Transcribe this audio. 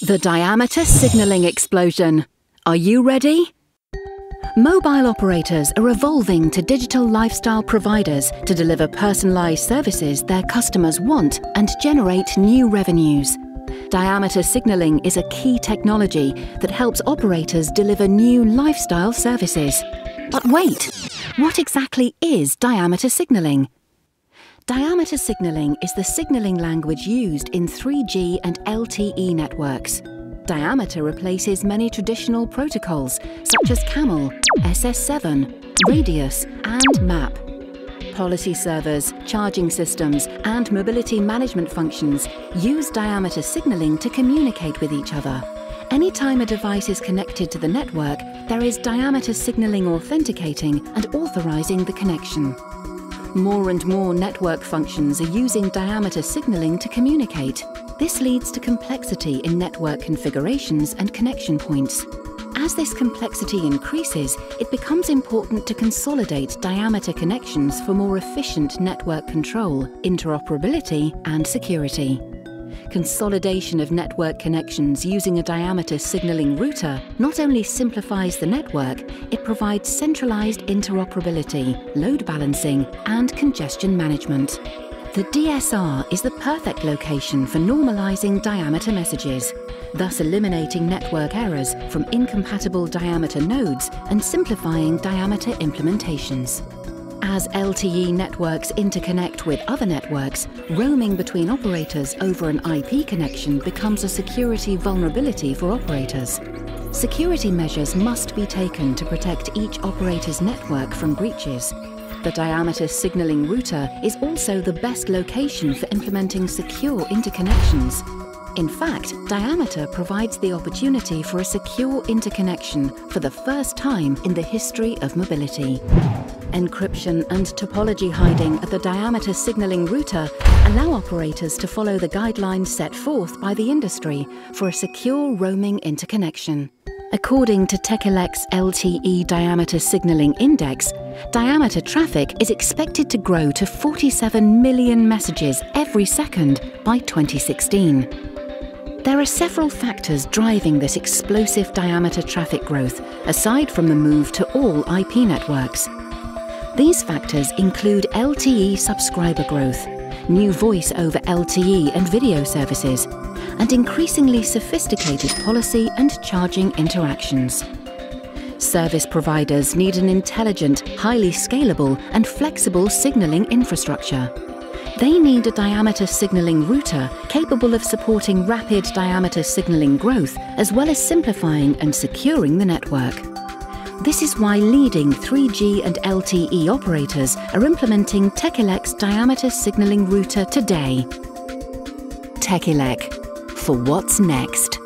The diameter signalling explosion. Are you ready? Mobile operators are evolving to digital lifestyle providers to deliver personalized services their customers want and generate new revenues. Diameter signalling is a key technology that helps operators deliver new lifestyle services. But wait, what exactly is diameter signalling? Diameter signalling is the signalling language used in 3G and LTE networks. Diameter replaces many traditional protocols such as CAMEL, SS7, Radius and MAP. Policy servers, charging systems and mobility management functions use diameter signalling to communicate with each other. Anytime a device is connected to the network, there is diameter signalling authenticating and authorizing the connection. More and more network functions are using diameter signalling to communicate. This leads to complexity in network configurations and connection points. As this complexity increases, it becomes important to consolidate diameter connections for more efficient network control, interoperability, and security. Consolidation of network connections using a diameter signalling router not only simplifies the network, it provides centralized interoperability, load balancing, and congestion management. The DSR is the perfect location for normalizing diameter messages, thus eliminating network errors from incompatible diameter nodes and simplifying diameter implementations. As LTE networks interconnect with other networks, roaming between operators over an IP connection becomes a security vulnerability for operators. Security measures must be taken to protect each operator's network from breaches. The diameter signalling router is also the best location for implementing secure interconnections. In fact, Diameter provides the opportunity for a secure interconnection for the first time in the history of mobility. Encryption and topology hiding at the diameter signalling router allow operators to follow the guidelines set forth by the industry for a secure roaming interconnection. According to Techilec's LTE Diameter Signalling Index, diameter traffic is expected to grow to 47 million messages every second by 2016. There are several factors driving this explosive diameter traffic growth, aside from the move to all IP networks. These factors include LTE subscriber growth, new voice over LTE and video services, and increasingly sophisticated policy and charging interactions. Service providers need an intelligent, highly scalable and flexible signalling infrastructure. They need a diameter signalling router capable of supporting rapid diameter signalling growth as well as simplifying and securing the network. This is why leading 3G and LTE operators are implementing Techilec's diameter signalling router today. Techilec, for what's next.